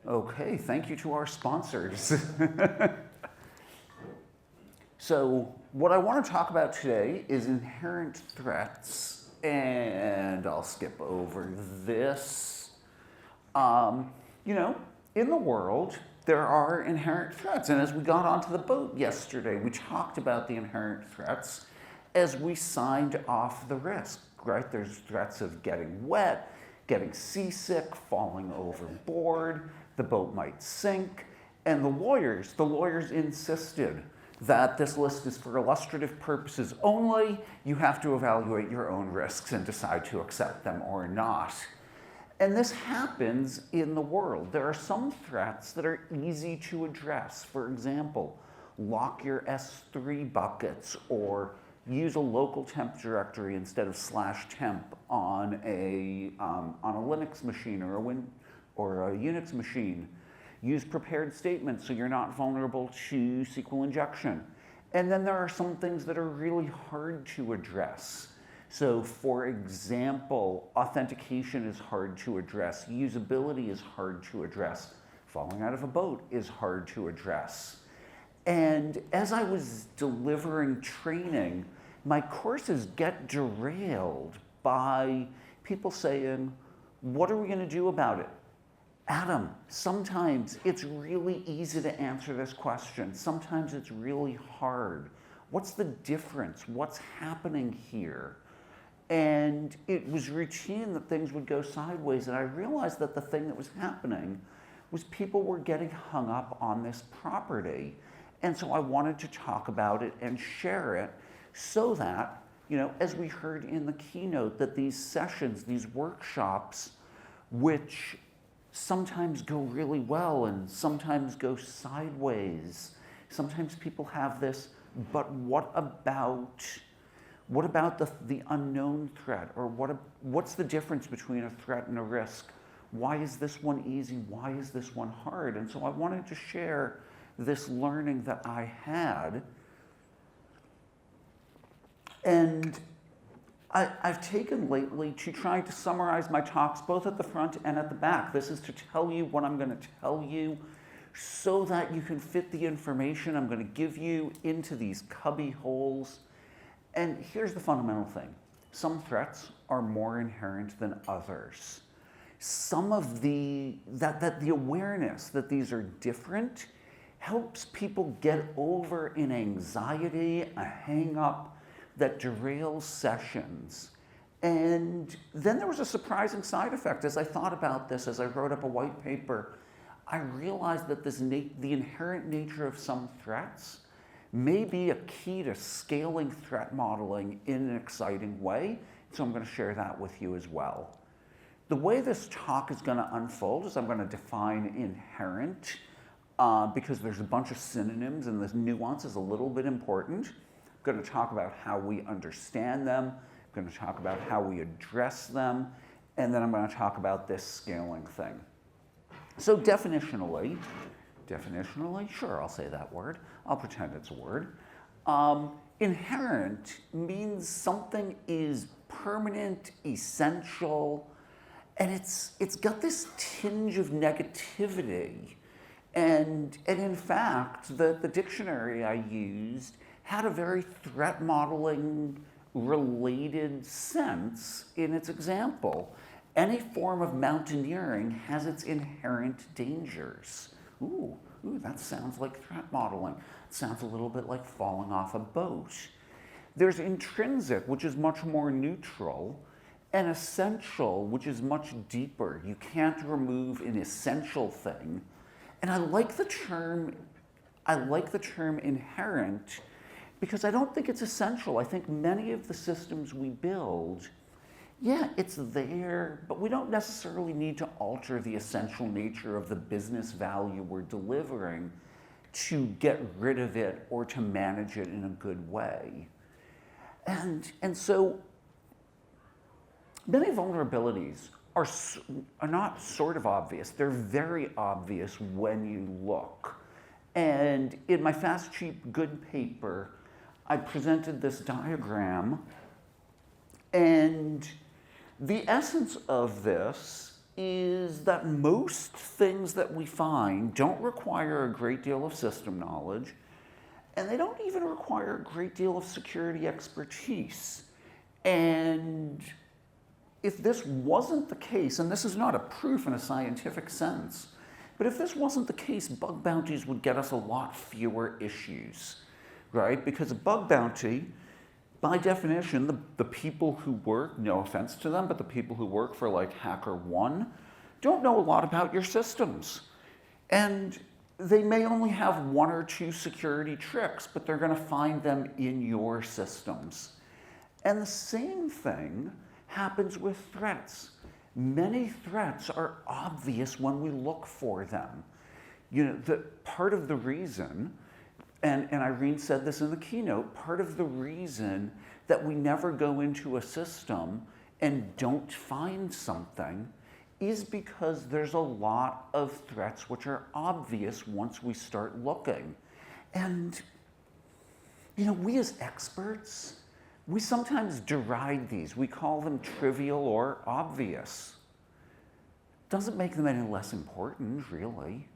Okay, thank you to our sponsors. So what I want to talk about today is inherent threats, and I'll skip over this. You know, in the world, there are inherent threats, and as we got onto the boat yesterday, we talked about the inherent threats as we signed off the risk, right? There's threats of getting wet, getting seasick, falling overboard, the boat might sink, and the lawyers insisted that this list is for illustrative purposes only. You have to evaluate your own risks and decide to accept them or not. And this happens in the world. There are some threats that are easy to address. For example, lock your S3 buckets or use a local temp directory instead of /temp on a Linux machine or a Unix machine. Use prepared statements so you're not vulnerable to SQL injection. And then there are some things that are really hard to address. So for example, authentication is hard to address. Usability is hard to address. Falling out of a boat is hard to address. And as I was delivering training, my courses get derailed by people saying, what are we going to do about it? Adam, sometimes it's really easy to answer this question. Sometimes it's really hard. What's the difference? What's happening here? And it was routine that things would go sideways, and I realized that the thing that was happening was people were getting hung up on this property. And so I wanted to talk about it and share it so that, you know, as we heard in the keynote, that these sessions, these workshops, which sometimes go really well and sometimes go sideways. Sometimes people have this, but what about the unknown threat? Or what's the difference between a threat and a risk? Why is this one easy? Why is this one hard? And so I wanted to share this learning that I had. And I've taken lately to try to summarize my talks both at the front and at the back. This is to tell you what I'm going to tell you so that you can fit the information I'm going to give you into these cubby holes. And here's the fundamental thing. Some threats are more inherent than others. Some of the awareness that these are different helps people get over an anxiety, a hang-up that derails sessions. And then there was a surprising side effect. As I thought about this, as I wrote up a white paper, I realized that the inherent nature of some threats may be a key to scaling threat modeling in an exciting way. So I'm going to share that with you as well. The way this talk is going to unfold is I'm going to define inherent because there's a bunch of synonyms and this nuance is a little bit important. I'm going to talk about how we understand them. I'm going to talk about how we address them. And then I'm going to talk about this scaling thing. So definitionally, sure, I'll say that word. I'll pretend it's a word. Inherent means something is permanent, essential, and it's got this tinge of negativity. And in fact, the dictionary I used had a very threat modeling related sense in its example. Any form of mountaineering has its inherent dangers. Ooh, that sounds like threat modeling. It sounds a little bit like falling off a boat. There's intrinsic, which is much more neutral, and essential, which is much deeper. You can't remove an essential thing. And I like the term inherent because I don't think it's essential. I think many of the systems we build, yeah, it's there, but we don't necessarily need to alter the essential nature of the business value we're delivering to get rid of it or to manage it in a good way. And so many vulnerabilities are not sort of obvious. They're very obvious when you look. And in my Fast, Cheap, Good paper, I presented this diagram, and the essence of this is that most things that we find don't require a great deal of system knowledge, and they don't even require a great deal of security expertise. And if this wasn't the case, and this is not a proof in a scientific sense, but if this wasn't the case, bug bounties would get us a lot fewer issues, right? Because a bug bounty, by definition, the people who work, no offense to them, but the people who work for like HackerOne don't know a lot about your systems. And they may only have one or two security tricks, but they're going to find them in your systems. And the same thing happens with threats. Many threats are obvious when we look for them. You know, part of the reason, and Irene said this in the keynote, part of the reason that we never go into a system and don't find something is because there's a lot of threats which are obvious once we start looking. And, you know, we as experts, we sometimes deride these. We call them trivial or obvious. Doesn't make them any less important, really,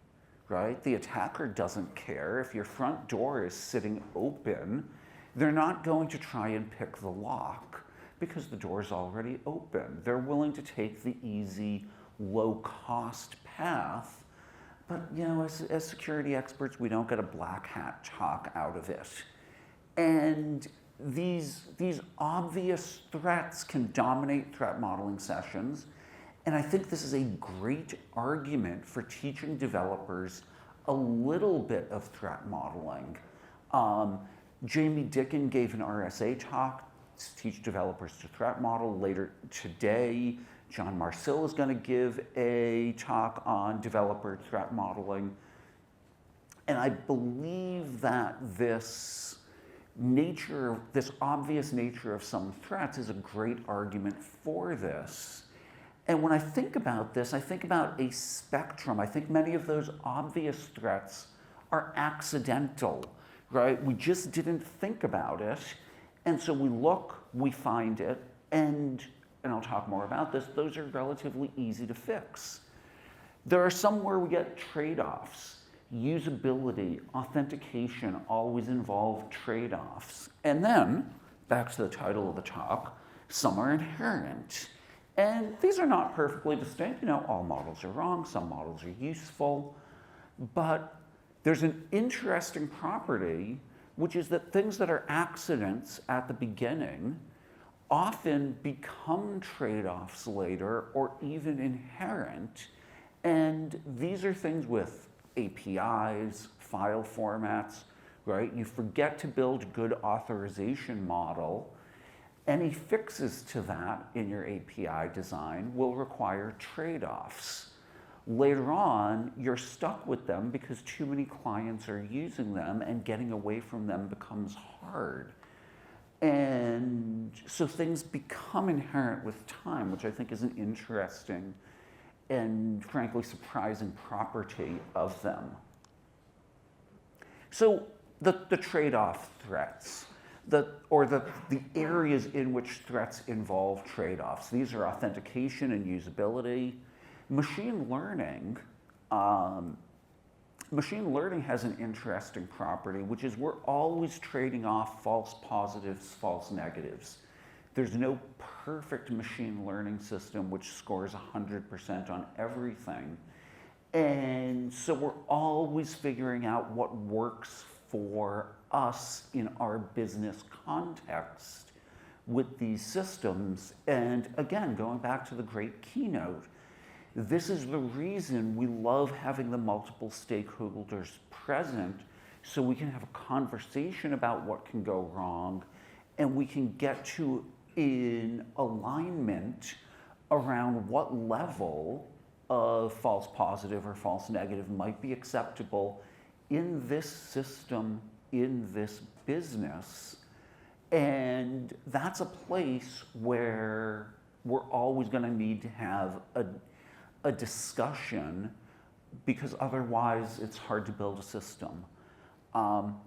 right? The attacker doesn't care. If your front door is sitting open, they're not going to try and pick the lock because the door's already open. They're willing to take the easy, low-cost path. But, you know, as security experts, we don't get a black hat talk out of it. And these obvious threats can dominate threat modeling sessions. And I think this is a great argument for teaching developers a little bit of threat modeling. Jamie Dicken gave an RSA talk to teach developers to threat model. Later today, John Marcil is going to give a talk on developer threat modeling. And I believe that this obvious nature of some threats is a great argument for this. And when I think about this, I think about a spectrum. I think many of those obvious threats are accidental, right? We just didn't think about it. And so we look, we find it, and I'll talk more about this, those are relatively easy to fix. There are some where we get trade-offs. Usability, authentication always involve trade-offs. And then, back to the title of the talk, some are inherent. And these are not perfectly distinct. You know, all models are wrong, some models are useful. But there's an interesting property, which is that things that are accidents at the beginning often become trade-offs later or even inherent. And these are things with APIs, file formats, right? You forget to build good authorization model. Any fixes to that in your API design will require trade-offs. Later on, you're stuck with them because too many clients are using them and getting away from them becomes hard. And so things become inherent with time, which I think is an interesting and frankly surprising property of them. So the trade-off threats, the areas in which threats involve trade-offs. These are authentication and usability. Machine learning has an interesting property, which is we're always trading off false positives, false negatives. There's no perfect machine learning system which scores 100% on everything. And so we're always figuring out what works for us in our business context with these systems. And again, going back to the great keynote, this is the reason we love having the multiple stakeholders present so we can have a conversation about what can go wrong and we can get to in alignment around what level of false positive or false negative might be acceptable in this system, in this business. And that's a place where we're always going to need to have a discussion because otherwise it's hard to build a system.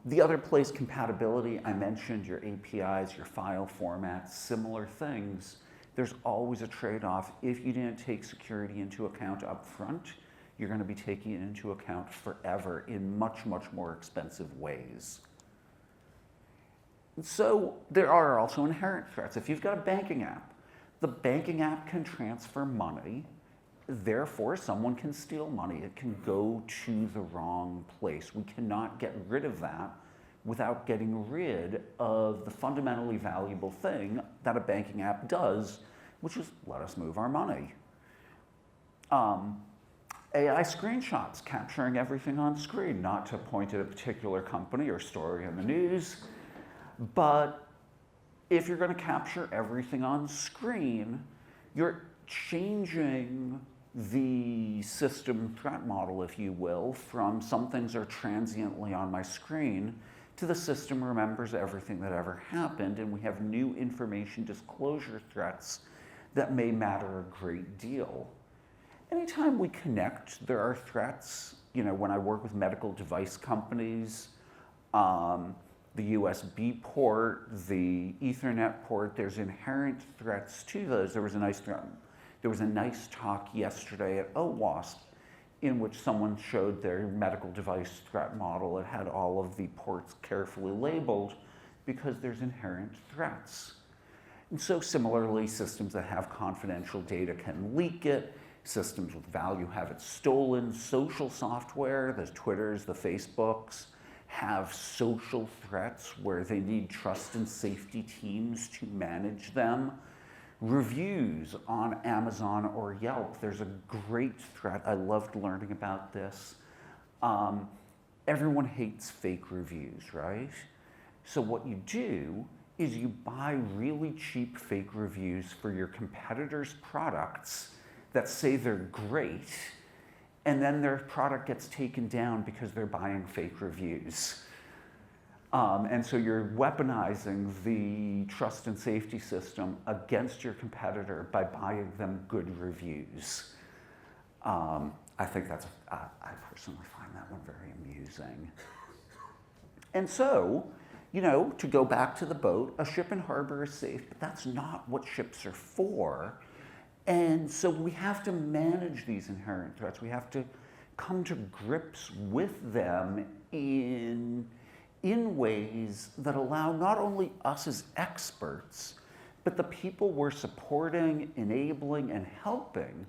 The other place, compatibility, I mentioned your APIs, your file formats, similar things. there's always a trade-off. If you didn't take security into account up front, you're going to be taking it into account forever in much, much more expensive ways. So there are also inherent threats. If you've got a banking app, the banking app can transfer money, therefore someone can steal money. It can go to the wrong place. We cannot get rid of that without getting rid of the fundamentally valuable thing that a banking app does, which is let us move our money. AI screenshots, capturing everything on screen, not to point at a particular company or story in the news, but if you're going to capture everything on screen, you're changing the system threat model, if you will, from some things are transiently on my screen to the system remembers everything that ever happened, and we have new information disclosure threats that may matter a great deal. Anytime we connect, there are threats. You know, when I work with medical device companies, the USB port, the Ethernet port, there's inherent threats to those. There was a nice talk yesterday at OWASP in which someone showed their medical device threat model. It had all of the ports carefully labeled because there's inherent threats. And so similarly, systems that have confidential data can leak it. Systems with value have it stolen. Social software, the Twitters, the Facebooks, have social threats where they need trust and safety teams to manage them. Reviews on Amazon or Yelp, there's a great threat. I loved learning about this. Everyone hates fake reviews, right? So what you do is you buy really cheap fake reviews for your competitors' products that say they're great, and then their product gets taken down because they're buying fake reviews. And so you're weaponizing the trust and safety system against your competitor by buying them good reviews. I think I personally find that one very amusing. And so, you know, to go back to the boat, a ship in harbor is safe, but that's not what ships are for. And so we have to manage these inherent threats. We have to come to grips with them in ways that allow not only us as experts, but the people we're supporting, enabling, and helping.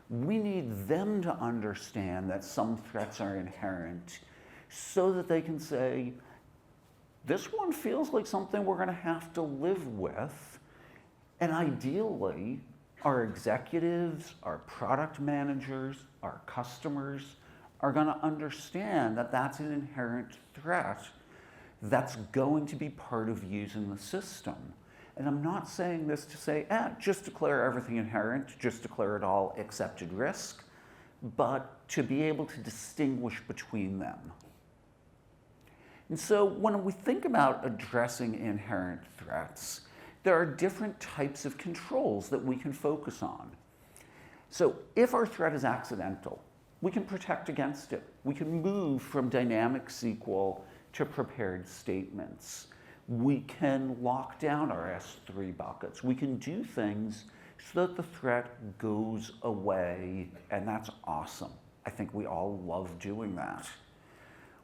We need them to understand that some threats are inherent so that they can say, this one feels like something we're going to have to live with. And ideally, our executives, our product managers, our customers are going to understand that that's an inherent threat that's going to be part of using the system. And I'm not saying this to say, just declare everything inherent, just declare it all accepted risk, but to be able to distinguish between them. And so when we think about addressing inherent threats, there are different types of controls that we can focus on. So if our threat is accidental, we can protect against it. We can move from dynamic SQL to prepared statements. We can lock down our S3 buckets. We can do things so that the threat goes away, and that's awesome. I think we all love doing that.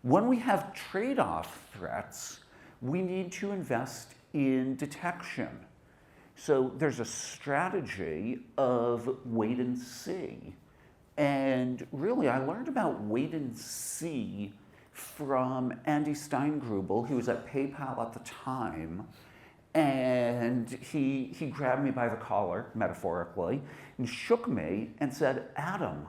When we have trade-off threats, we need to invest in detection. So there's a strategy of wait and see. And really, I learned about wait and see from Andy Steingrubel, who was at PayPal at the time. And he grabbed me by the collar, metaphorically, and shook me and said, Adam,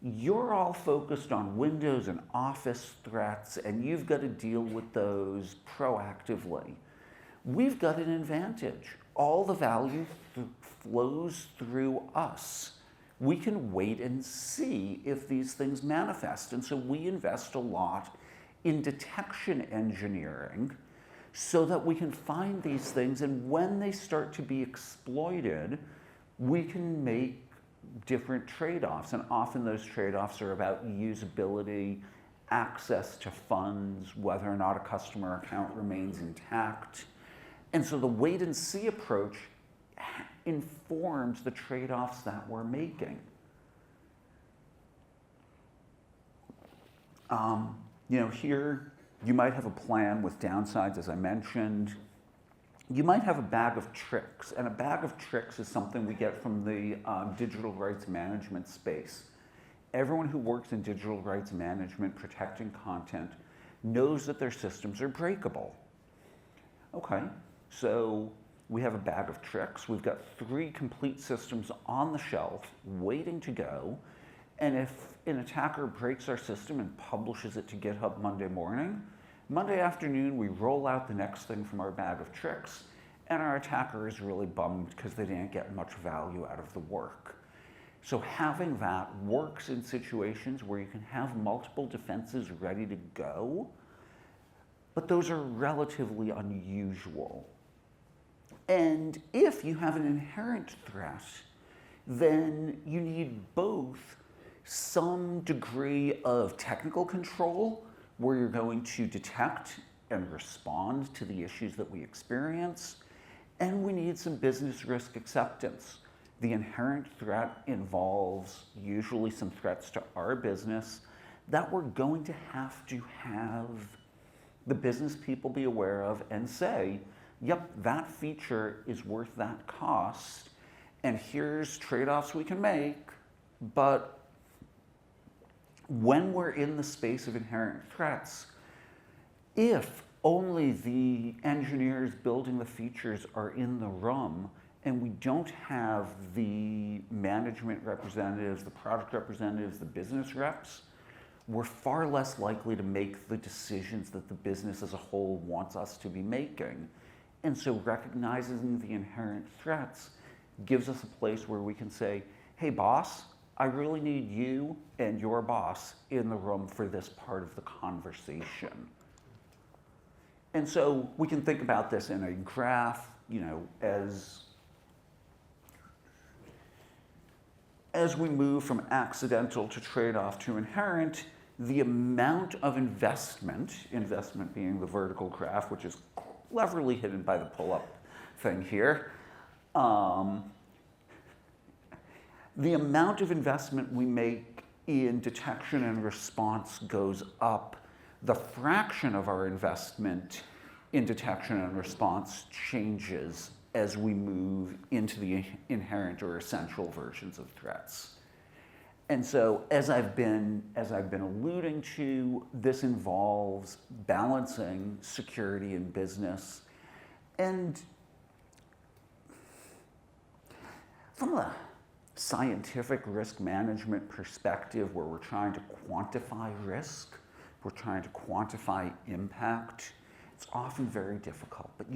you're all focused on Windows and Office threats, and you've got to deal with those proactively. We've got an advantage. All the value flows through us. We can wait and see if these things manifest. And so we invest a lot in detection engineering so that we can find these things, and when they start to be exploited, we can make different trade-offs, and often those trade-offs are about usability, access to funds, whether or not a customer account remains intact. And so the wait and see approach informs the trade-offs that we're making. Here you might have a plan with downsides, as I mentioned. You might have a bag of tricks, and a bag of tricks is something we get from the digital rights management space. Everyone who works in digital rights management, protecting content, knows that their systems are breakable. Okay, so we have a bag of tricks. We've got 3 complete systems on the shelf waiting to go. And if an attacker breaks our system and publishes it to GitHub Monday morning, Monday afternoon we roll out the next thing from our bag of tricks, and our attacker is really bummed because they didn't get much value out of the work. So having that works in situations where you can have multiple defenses ready to go, but those are relatively unusual. And if you have an inherent threat, then you need both some degree of technical control, where you're going to detect and respond to the issues that we experience, and we need some business risk acceptance. The inherent threat involves usually some threats to our business that we're going to have the business people be aware of and say, yep, that feature is worth that cost, and here's trade-offs we can make, but when we're in the space of inherent threats, if only the engineers building the features are in the room and we don't have the management representatives, the product representatives, the business reps, we're far less likely to make the decisions that the business as a whole wants us to be making. And so recognizing the inherent threats gives us a place where we can say, hey boss, I really need you and your boss in the room for this part of the conversation. And so we can think about this in a graph, as we move from accidental to trade-off to inherent, the amount of investment being the vertical graph, which is cleverly hidden by the pull-up thing here, the amount of investment we make in detection and response goes up. The fraction of our investment in detection and response changes as we move into the inherent or essential versions of threats. And so, as I've been alluding to, this involves balancing security and business. And from a scientific risk management perspective, where we're trying to quantify risk, we're trying to quantify impact, it's often very difficult. But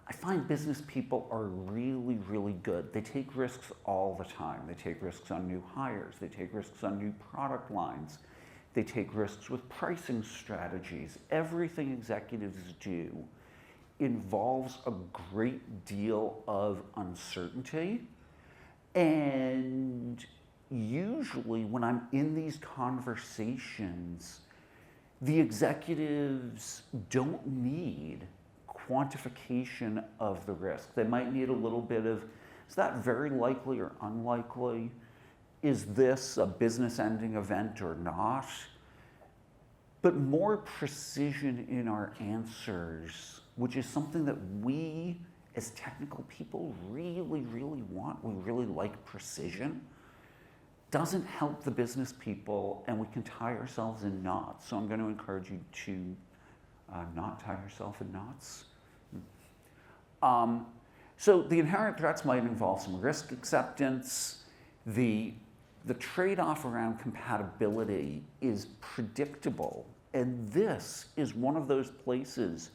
I find business people are really, really good. They take risks all the time. They take risks on new hires. They take risks on new product lines. They take risks with pricing strategies. Everything executives do involves a great deal of uncertainty. And usually when I'm in these conversations, the executives don't need quantification of the risk. They might need a little bit of, is that very likely or unlikely? Is this a business-ending event or not? But more precision in our answers, which is something that we as technical people really, really want. We really like precision. Doesn't help the business people, and we can tie ourselves in knots. So I'm going to encourage you to not tie yourself in knots. So the inherent threats might involve some risk acceptance. The trade-off around compatibility is predictable. And this is one of those places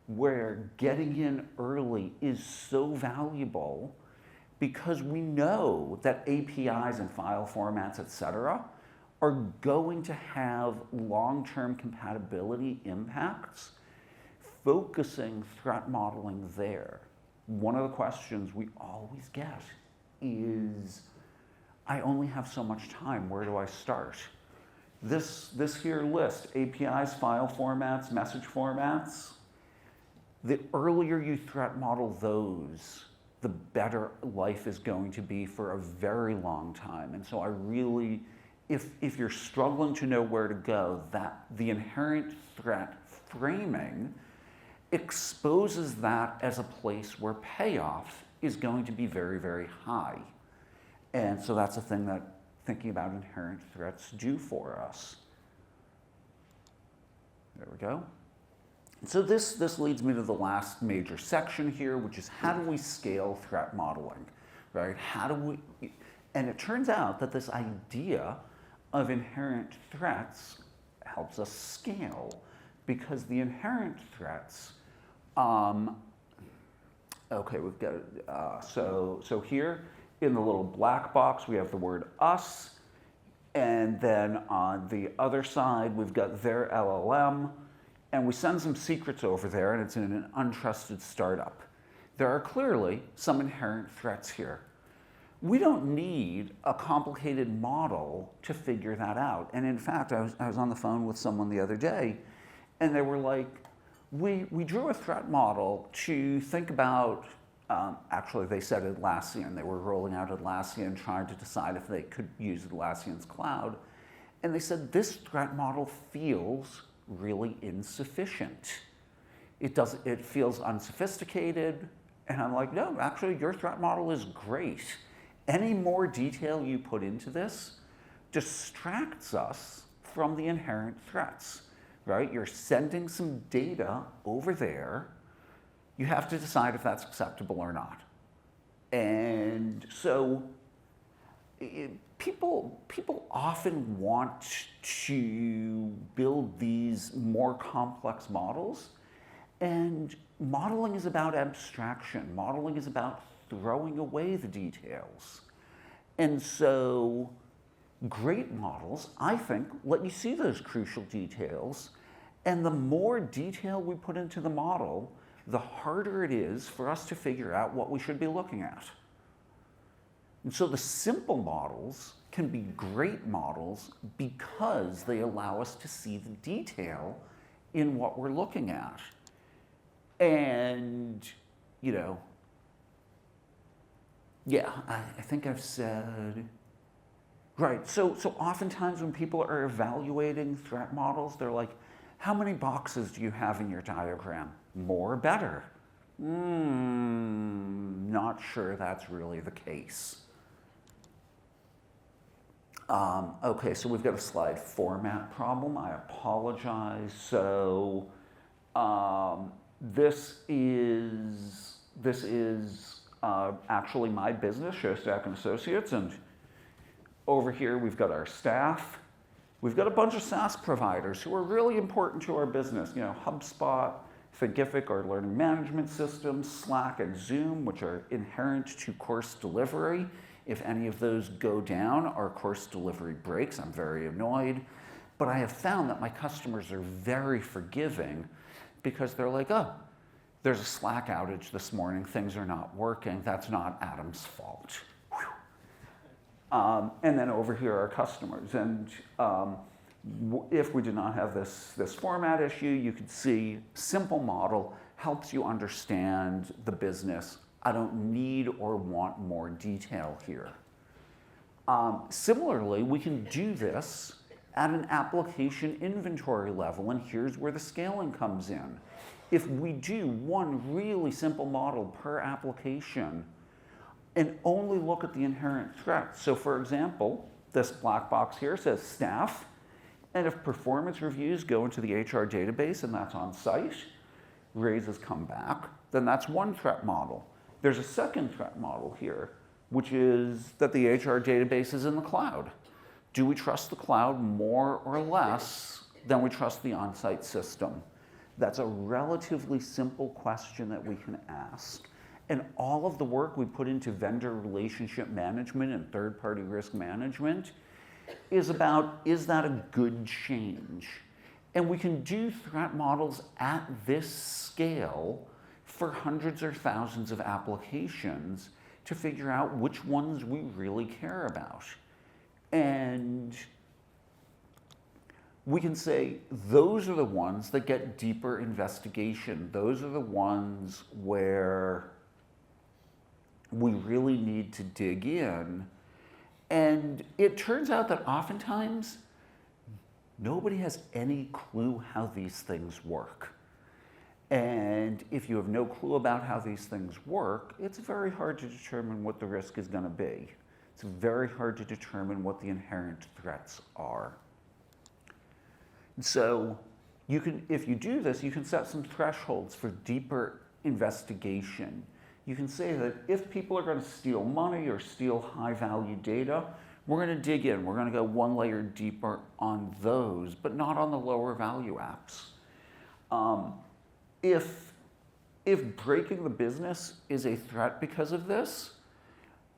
where getting in early is so valuable, because we know that APIs and file formats, et cetera, are going to have long-term compatibility impacts. Focusing threat modeling there, one of the questions we always get is, I only have so much time, where do I start? This here list, APIs, file formats, message formats, the earlier you threat model those, the better life is going to be for a very long time. And so I really, if you're struggling to know where to go, that the inherent threat framing exposes that as a place where payoff is going to be very, very high. And so that's a thing that thinking about inherent threats do for us. There we go. So this leads me to the last major section here, which is how do we scale threat modeling, right? How do we, and it turns out that this idea of inherent threats helps us scale, because the inherent threats, okay, we've got, so here in the little black box, we have the word us, and then on the other side, we've got their LLM, and we send some secrets over there, and it's in an untrusted startup. There are clearly some inherent threats here. We don't need a complicated model to figure that out. And in fact, I was on the phone with someone the other day, and they were like, we drew a threat model to think about, actually they said Atlassian. They were rolling out Atlassian, trying to decide if they could use Atlassian's cloud. And they said, this threat model feels really insufficient. It feels unsophisticated. And I'm like, no, actually your threat model is great. Any more detail you put into this distracts us from the inherent threats, right? You're sending some data over there. You have to decide if that's acceptable or not. And so people often want to build these more complex models, and modeling is about abstraction. Modeling is about throwing away the details. And so great models, I think, let you see those crucial details, and the more detail we put into the model, the harder it is for us to figure out what we should be looking at. And so the simple models can be great models because they allow us to see the detail in what we're looking at. And, you know, yeah, I think I've said, right, so oftentimes when people are evaluating threat models, they're like, how many boxes do you have in your diagram? More or better? Not sure that's really the case. Okay, so we've got a slide format problem. I apologize. So this is actually my business, Shostack and Associates, and over here we've got our staff. We've got a bunch of SaaS providers who are really important to our business. You know, HubSpot, Thinkific, our learning management systems, Slack and Zoom, which are inherent to course delivery. If any of those go down, our course delivery breaks. I'm very annoyed. But I have found that my customers are very forgiving because they're like, oh, there's a Slack outage this morning. Things are not working. That's not Adam's fault. And then over here are customers. And if we did not have this format issue, you could see simple model helps you understand the business. I don't need or want more detail here. Similarly, we can do this at an application inventory level, and here's where the scaling comes in. If we do one really simple model per application and only look at the inherent threats. So for example, this black box here says staff, and if performance reviews go into the HR database and that's on site, raises come back, then that's one threat model. There's a second threat model here, which is that the HR database is in the cloud. Do we trust the cloud more or less than we trust the on-site system? That's a relatively simple question that we can ask. And all of the work we put into vendor relationship management and third-party risk management is about, is that a good change? And we can do threat models at this scale for hundreds or thousands of applications to figure out which ones we really care about. And we can say those are the ones that get deeper investigation. Those are the ones where we really need to dig in. And it turns out that oftentimes nobody has any clue how these things work. And if you have no clue about how these things work, it's very hard to determine what the risk is going to be. It's very hard to determine what the inherent threats are. And so you can, if you do this, you can set some thresholds for deeper investigation. You can say that if people are going to steal money or steal high-value data, we're going to dig in. We're going to go one layer deeper on those, but not on the lower value apps. If breaking the business is a threat because of this,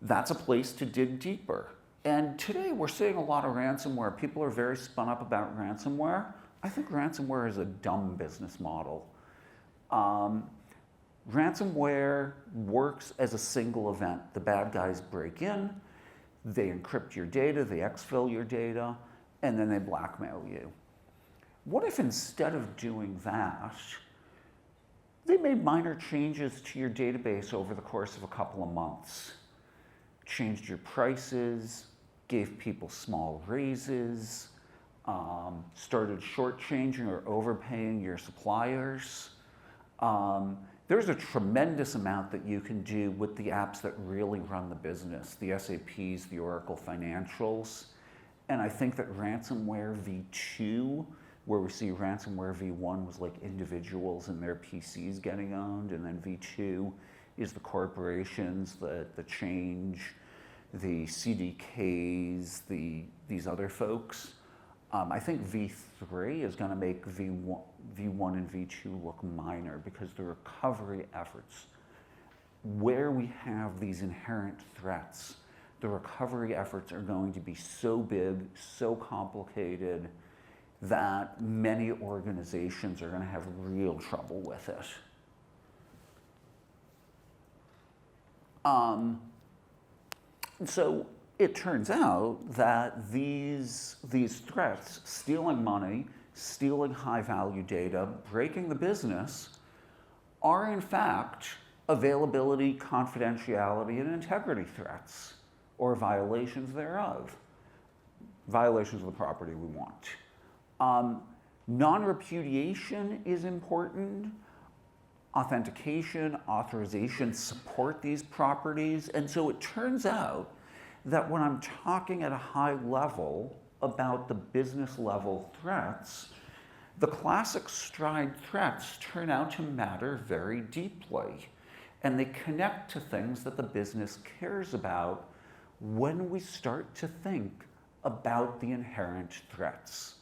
that's a place to dig deeper. And today we're seeing a lot of ransomware. People are very spun up about ransomware. I think ransomware is a dumb business model. Ransomware works as a single event. The bad guys break in, they encrypt your data, they exfil your data, and then they blackmail you. What if instead of doing that, they made minor changes to your database over the course of a couple of months? Changed your prices, gave people small raises, started shortchanging or overpaying your suppliers. There's a tremendous amount that you can do with the apps that really run the business, the SAPs, the Oracle Financials. And I think that ransomware v2, where we see ransomware v1 was like individuals and their PCs getting owned, and then v2 is the corporations, the change, the CDKs, these other folks. I think v3 is going to make v1 and v2 look minor, because the recovery efforts, where we have these inherent threats, the recovery efforts are going to be so big, so complicated, that many organizations are going to have real trouble with it. So it turns out that these threats, stealing money, stealing high-value data, breaking the business, are in fact availability, confidentiality, and integrity threats, or violations thereof, violations of the property we want. Non-repudiation is important. Authentication, authorization support these properties. And so it turns out that when I'm talking at a high level about the business level threats, the classic stride threats turn out to matter very deeply. And they connect to things that the business cares about when we start to think about the inherent threats.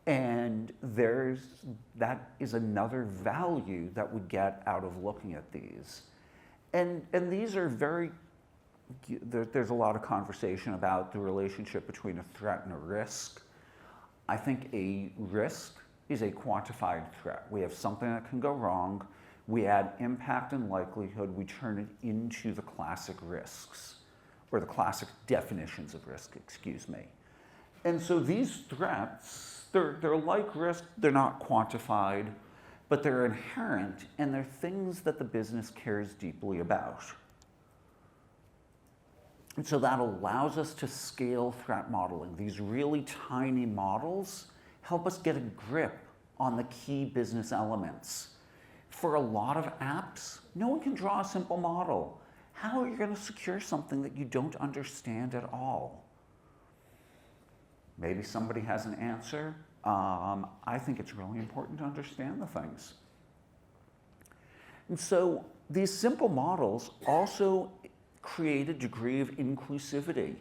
And that is another value that we get out of looking at these. And these are there's a lot of conversation about the relationship between a threat and a risk. I think a risk is a quantified threat. We have something that can go wrong, we add impact and likelihood, we turn it into the classic risks, or the classic definitions of risk, excuse me. And so these threats, they're like risk, they're not quantified, but they're inherent, and they're things that the business cares deeply about. And so that allows us to scale threat modeling. These really tiny models help us get a grip on the key business elements. For a lot of apps, no one can draw a simple model. How are you going to secure something that you don't understand at all? Maybe somebody has an answer. I think it's really important to understand the things. And so these simple models also create a degree of inclusivity.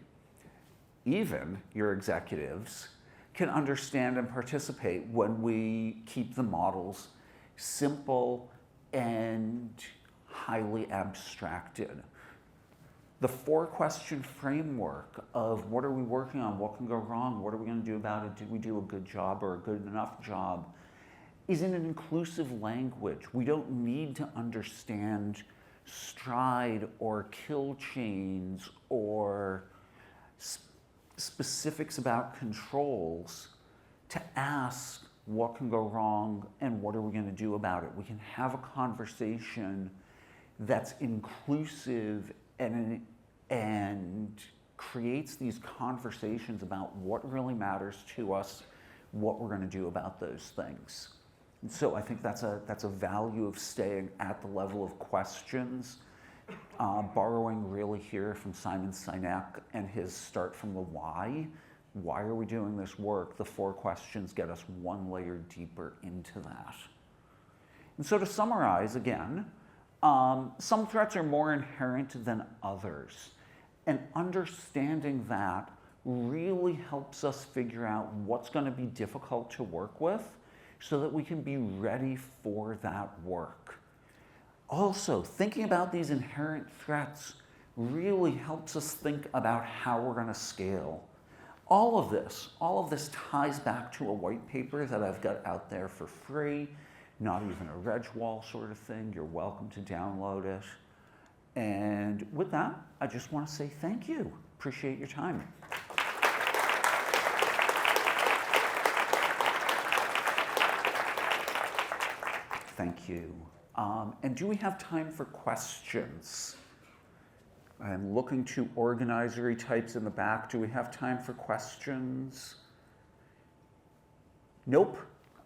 Even your executives can understand and participate when we keep the models simple and highly abstracted. The 4-question framework of what are we working on, what can go wrong, what are we going to do about it, did we do a good job or a good enough job, is in an inclusive language. We don't need to understand stride or kill chains or specifics about controls to ask what can go wrong and what are we going to do about it. We can have a conversation that's inclusive and creates these conversations about what really matters to us, what we're going to do about those things. And so I think that's a value of staying at the level of questions, borrowing really here from Simon Sinek and his start from the why. Why are we doing this work? The 4 questions get us one layer deeper into that. And so to summarize again, some threats are more inherent than others. And understanding that really helps us figure out what's going to be difficult to work with so that we can be ready for that work. Also, thinking about these inherent threats really helps us think about how we're going to scale. All of this ties back to a white paper that I've got out there for free, not even a reg wall sort of thing. You're welcome to download it. And with that, I just want to say thank you. Appreciate your time. Thank you. And do we have time for questions? I'm looking to organizery types in the back. Do we have time for questions? Nope.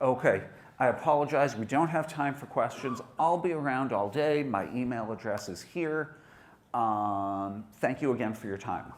Okay. I apologize. We don't have time for questions. I'll be around all day. My email address is here. Thank you again for your time.